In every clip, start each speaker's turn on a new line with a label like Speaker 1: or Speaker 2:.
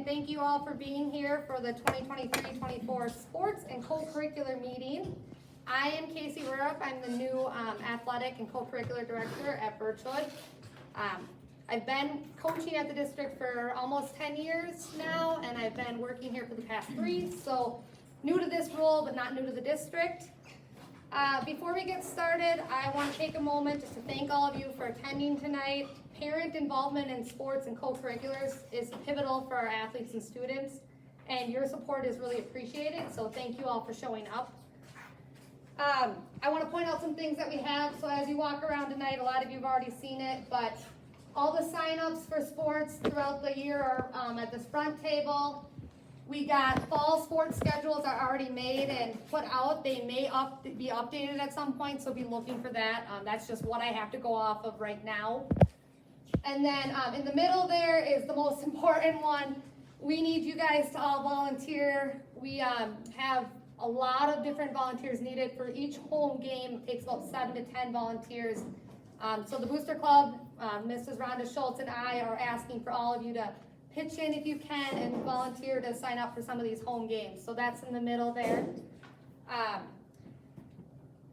Speaker 1: and thank you all for being here for the 2023-24 Sports and Co-Curricular meeting. I am Casey Rurup. I'm the new Athletic and Co-Curricular Director at Birchwood. I've been coaching at the district for almost 10 years now, and I've been working here for the past 3, so new to this role, but not new to the district. Before we get started, I want to take a moment just to thank all of you for attending tonight. Parent involvement in sports and co-curriculars is pivotal for our athletes and students, and your support is really appreciated, so thank you all for showing up. I want to point out some things that we have. So as you walk around tonight, a lot of you have already seen it, but all the sign-ups for sports throughout the year are at this front table. We got fall sports schedules are already made and put out. They may be updated at some point, so be looking for that. That's just what I have to go off of right now. And then in the middle there is the most important one. We need you guys to all volunteer. We have a lot of different volunteers needed for each home game. It takes about 7 to 10 volunteers. So the Booster Club, Mrs. Rhonda Schultz and I are asking for all of you to pitch in if you can and volunteer to sign up for some of these home games. So that's in the middle there.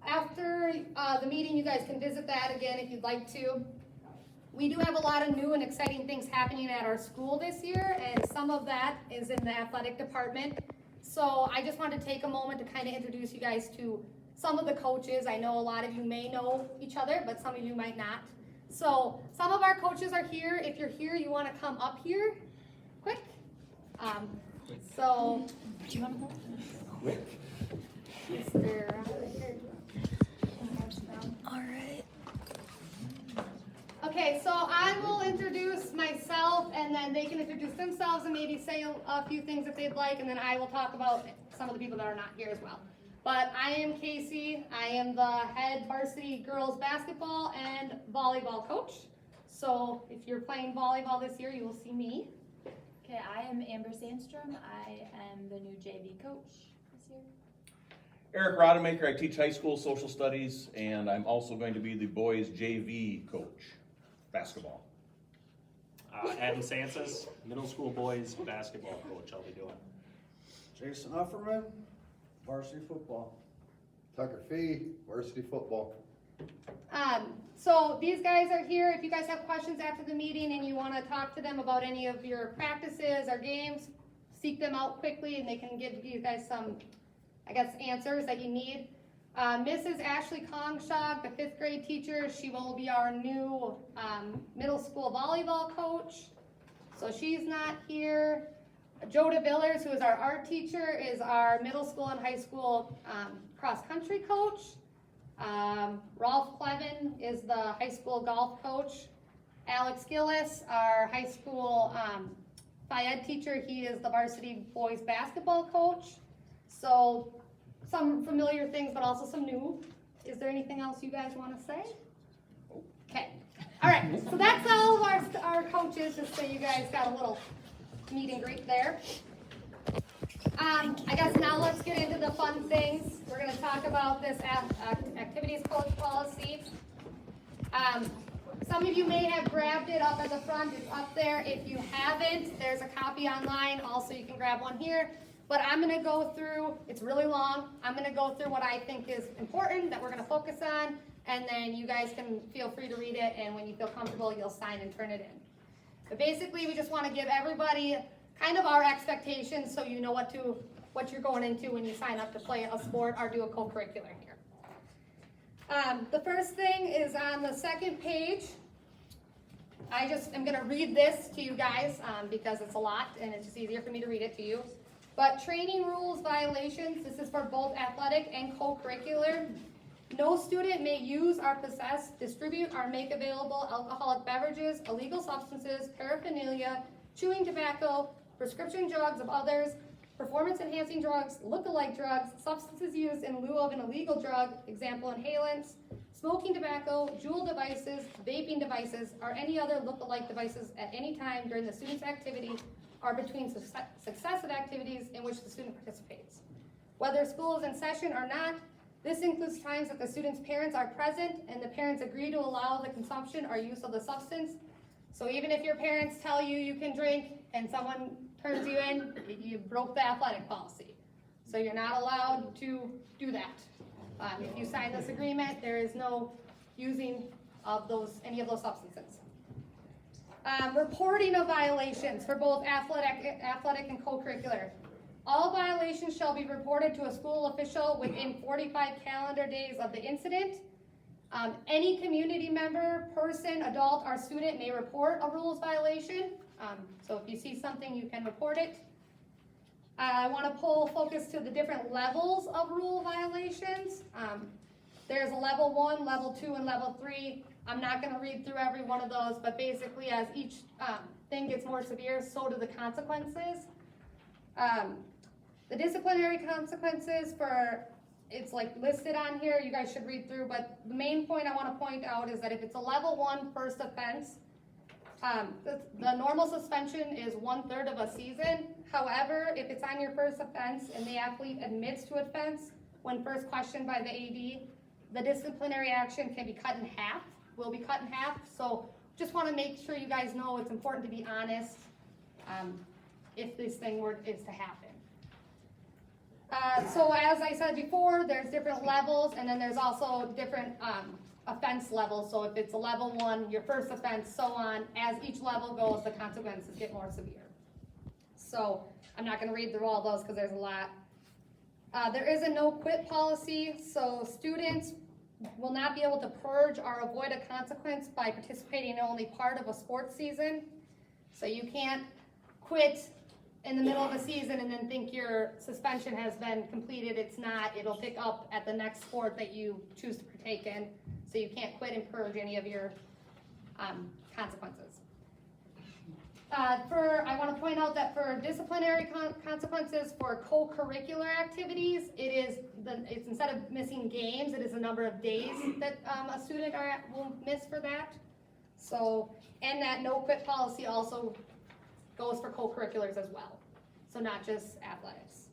Speaker 1: After the meeting, you guys can visit that again if you'd like to. We do have a lot of new and exciting things happening at our school this year, and some of that is in the athletic department. So I just wanted to take a moment to kind of introduce you guys to some of the coaches. I know a lot of you may know each other, but some of you might not. So some of our coaches are here. If you're here, you want to come up here quick. So, do you want to go? Quick. Mr. All right. Okay, so I will introduce myself, and then they can introduce themselves and maybe say a few things if they'd like, and then I will talk about some of the people that are not here as well. But I am Casey. I am the head varsity girls basketball and volleyball coach. So if you're playing volleyball this year, you will see me.
Speaker 2: Okay, I am Amber Sandstrom. I am the new JV coach this year.
Speaker 3: Eric Rodemaker. I teach high school social studies, and I'm also going to be the boys JV coach, basketball.
Speaker 4: Adam Sansas, middle school boys basketball coach. I'll be doing.
Speaker 5: Jason Ufferman, varsity football.
Speaker 6: Tucker Fee, varsity football.
Speaker 1: So these guys are here. If you guys have questions after the meeting and you want to talk to them about any of your practices or games, seek them out quickly and they can give you guys some, answers that you need. Mrs. Ashley Kongshog, the 5th grade teacher, she will be our new middle school volleyball coach. So she's not here. Joda Villers, who is our art teacher, is our middle school and high school cross-country coach. Rolf Clevin is the high school golf coach. Alex Gillis, our high school Phi Ed teacher, he is the varsity boys basketball coach. So some familiar things, but also some new. Is there anything else you guys want to say? Okay. All right, so that's all of our coaches, just so you guys got a little meet and greet there. I guess now let's get into the fun things. We're going to talk about this activities coach policy. Some of you may have grabbed it up at the front. It's up there. If you haven't, there's a copy online. Also, you can grab one here. But I'm going to go through, it's really long. I'm going to go through what I think is important that we're going to focus on, and then you guys can feel free to read it, and when you feel comfortable, you'll sign and turn it in. But basically, we just want to give everybody kind of our expectations so you know what you're going into when you sign up to play a sport or do a co-curricular here. The first thing is on the second page. I just am going to read this to you guys because it's a lot and it's just easier for me to read it to you. But training rules violations, this is for both athletic and co-curricular. No student may use or possess, distribute, or make available alcoholic beverages, illegal substances, paraphernalia, chewing tobacco, prescription drugs of others, performance-enhancing drugs, look-alike drugs, substances used in lieu of an illegal drug, example inhalants, smoking tobacco, Juul devices, vaping devices, or any other look-alike devices at any time during the student's activity or between successive activities in which the student participates. Whether school is in session or not, this includes times that the student's parents are present and the parents agree to allow the consumption or use of the substance. So even if your parents tell you you can drink and someone turns you in, you broke the athletic policy. So you're not allowed to do that. If you sign this agreement, there is no using of any of those substances. Reporting of violations for both athletic and co-curricular. All violations shall be reported to a school official within 45 calendar days of the incident. Any community member, person, adult, or student may report a rules violation. So if you see something, you can report it. I want to pull focus to the different levels of rule violations. There's a level 1, level 2, and level 3. I'm not going to read through every one of those, but basically as each thing gets more severe, so do the consequences. The disciplinary consequences it's like listed on here, you guys should read through, but the main point I want to point out is that if it's a level 1 first offense, the normal suspension is 1/3 of a season. However, if it's on your first offense and the athlete admits to offense when first questioned by the AD, the disciplinary action can be cut in half, will be cut in half. So just want to make sure you guys know it's important to be honest if this thing is to happen. So as I said before, there's different levels, and then there's also different offense levels. So if it's a level 1, your first offense, so on, as each level goes, the consequences get more severe. So I'm not gonna read through all those because there's a lot. There is a no quit policy, so students will not be able to purge or avoid a consequence by participating in only part of a sports season. So you can't quit in the middle of a season and then think your suspension has been completed. It's not. It'll pick up at the next sport that you choose to partake in. So you can't quit and purge any of your consequences. I want to point out that for disciplinary consequences for co-curricular activities, it's instead of missing games, it is the number of days that a student will miss for that. So, and that no quit policy also goes for co-curriculars as well. So not just athletics.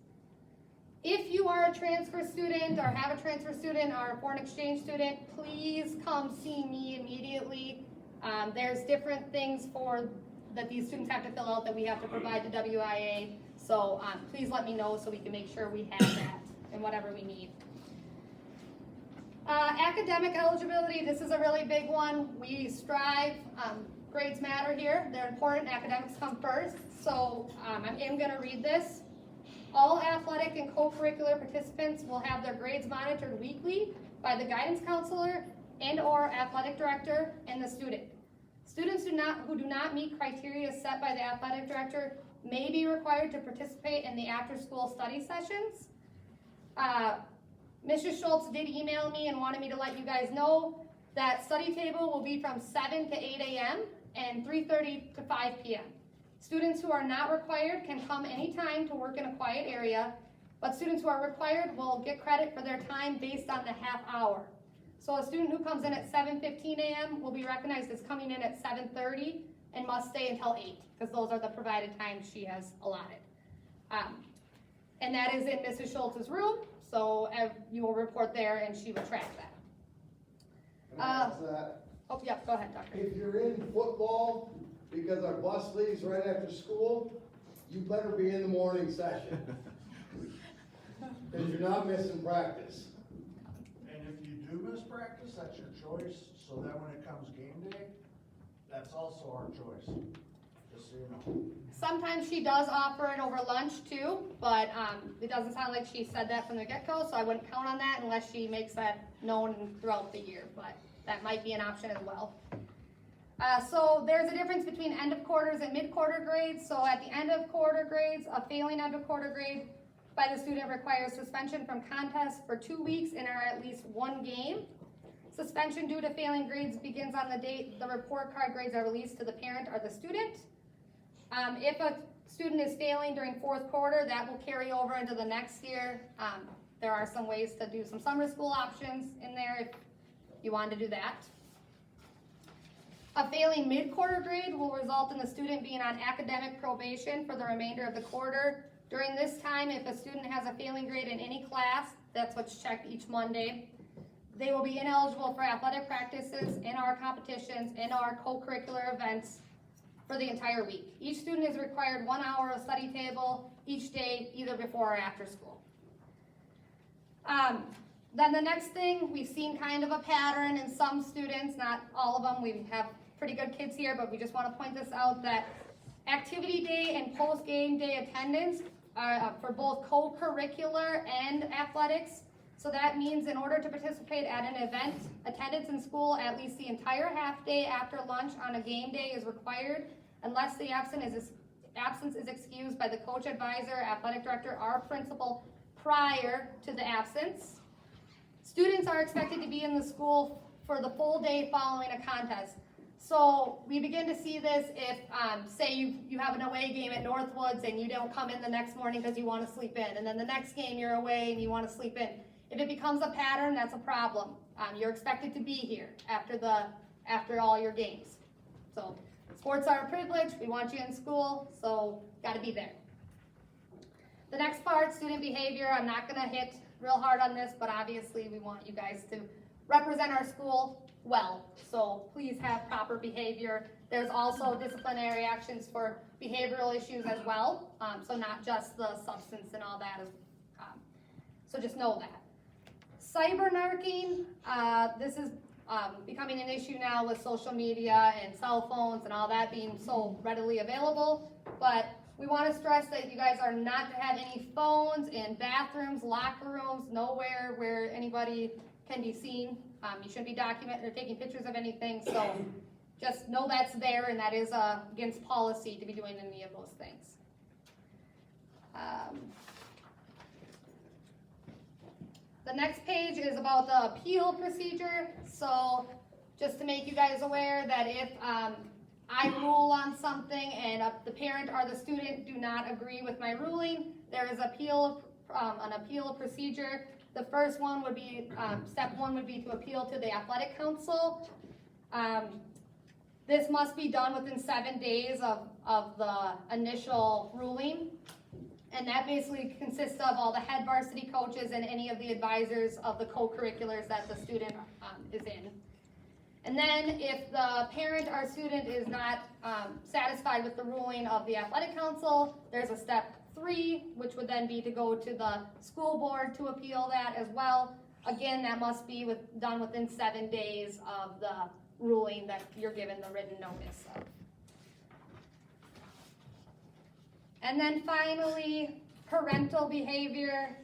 Speaker 1: If you are a transfer student or have a transfer student or a foreign exchange student, please come see me immediately. There's different things that these students have to fill out that we have to provide to WIA. So please let me know so we can make sure we have that and whatever we need. Academic eligibility, this is a really big one. We strive, grades matter here. They're important, academics come first. So I am gonna read this. All athletic and co-curricular participants will have their grades monitored weekly by the guidance counselor and or athletic director and the student. Students who do not meet criteria set by the athletic director may be required to participate in the after-school study sessions. Mrs. Schultz did email me and wanted me to let you guys know that study table will be from 7 to 8 a.m. and 3:30 to 5 p.m. Students who are not required can come anytime to work in a quiet area, but students who are required will get credit for their time based on the half hour. So a student who comes in at 7:15 a.m. will be recognized as coming in at 7:30 and must stay until 8, because those are the provided times she has allotted. And that is in Mrs. Schultz's room, so you will report there and she will track that.
Speaker 6: Can I ask that?
Speaker 1: Oh, yeah, go ahead, Doctor.
Speaker 6: If you're in football, because our bus leaves right after school, you better be in the morning session. Because you're not missing practice.
Speaker 5: And if you do miss practice, that's your choice, so that when it comes game day, that's also our choice, just so you know.
Speaker 1: Sometimes she does offer it over lunch too, but it doesn't sound like she said that from the get-go, so I wouldn't count on that unless she makes that known throughout the year, but that might be an option as well. So there's a difference between end of quarters and mid-quarter grades. So at the end of quarter grades, a failing end of quarter grade by the student requires suspension from contest for 2 weeks and or at least 1 game. Suspension due to failing grades begins on the date the report card grades are released to the parent or the student. If a student is failing during 4th quarter, that will carry over into the next year. There are some ways to do some summer school options in there if you want to do that. A failing mid-quarter grade will result in the student being on academic probation for the remainder of the quarter. During this time, if a student has a failing grade in any class, that's what's checked each Monday, they will be ineligible for athletic practices, in our competitions, in our co-curricular events for the entire week. Each student is required 1 hour of study table each day, either before or after school. Then the next thing, we've seen kind of a pattern in some students, not all of them, we have pretty good kids here, but we just want to point this out, that activity day and post-game day attendance are for both co-curricular and athletics. So that means in order to participate at an event, attendance in school at least the entire half day after lunch on a game day is required, unless the absence is excused by the coach, advisor, athletic director, or principal prior to the absence. Students are expected to be in the school for the full day following a contest. So we begin to see this if, say you have an away game at Northwoods and you don't come in the next morning because you want to sleep in, and then the next game you're away and you want to sleep in. If it becomes a pattern, that's a problem. You're expected to be here after all your games. So sports are a privilege. We want you in school, so got to be there. The next part, student behavior. I'm not going to hit real hard on this, but obviously we want you guys to represent our school well. So please have proper behavior. There's also disciplinary actions for behavioral issues as well. So not just the substance and all that. So just know that. Cyber narking, this is becoming an issue now with social media and cell phones and all that being so readily available. But we want to stress that you guys are not to have any phones in bathrooms, locker rooms, nowhere where anybody can be seen. You shouldn't be documenting or taking pictures of anything. So just know that's there, and that is against policy to be doing any of those things. The next page is about the appeal procedure. So just to make you guys aware that if I rule on something and the parent or the student do not agree with my ruling, there is an appeal procedure. The first one would be, step one would be to appeal to the athletic council. This must be done within 7 days of the initial ruling. And that basically consists of all the head varsity coaches and any of the advisors of the co-curriculars that the student is in. And then if the parent or student is not satisfied with the ruling of the athletic council, there's a step 3, which would then be to go to the school board to appeal that as well. Again, that must be done within 7 days of the ruling that you're given the written notice of. And then finally, parental behavior.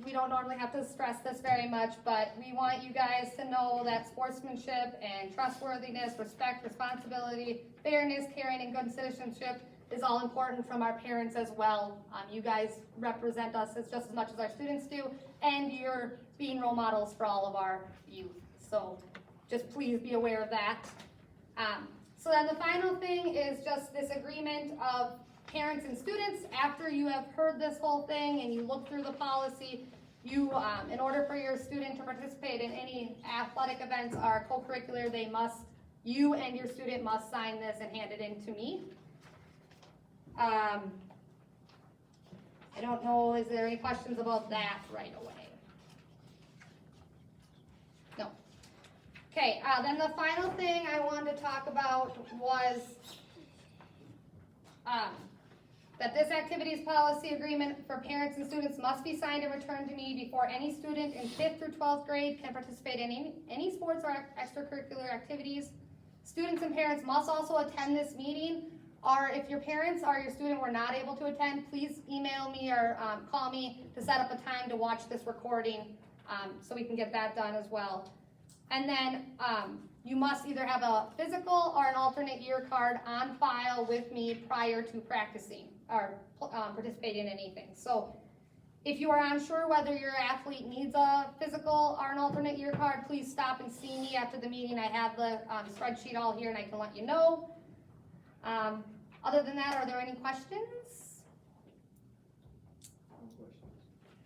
Speaker 1: We don't normally have to stress this very much, but we want you guys to know that sportsmanship and trustworthiness, respect, responsibility, fairness, caring, and good citizenship is all important from our parents as well. You guys represent us just as much as our students do, and you're being role models for all of our youth. So just please be aware of that. So then the final thing is just this agreement of parents and students. After you have heard this whole thing and you look through the policy, you, in order for your student to participate in any athletic events or co-curricular, you and your student must sign this and hand it in to me. I don't know, is there any questions about that right away? No. Okay, then the final thing I wanted to talk about was that this activities policy agreement for parents and students must be signed and returned to me before any student in 5th through 12th grade can participate in any sports or extracurricular activities. Students and parents must also attend this meeting, or if your parents or your student were not able to attend, please email me or call me to set up a time to watch this recording so we can get that done as well. And then you must either have a physical or an alternate year card on file with me prior to practicing or participating in anything. So if you are unsure whether your athlete needs a physical or an alternate year card, please stop and see me after the meeting. I have the spreadsheet all here and I can let you know. Other than that, are there any questions?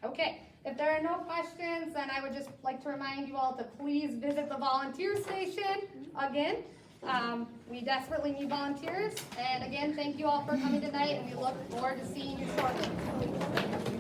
Speaker 1: Okay, if there are no questions, then I would just like to remind you all to please visit the volunteer station again. We desperately need volunteers. And again, thank you all for coming tonight, and we look forward to seeing you shortly.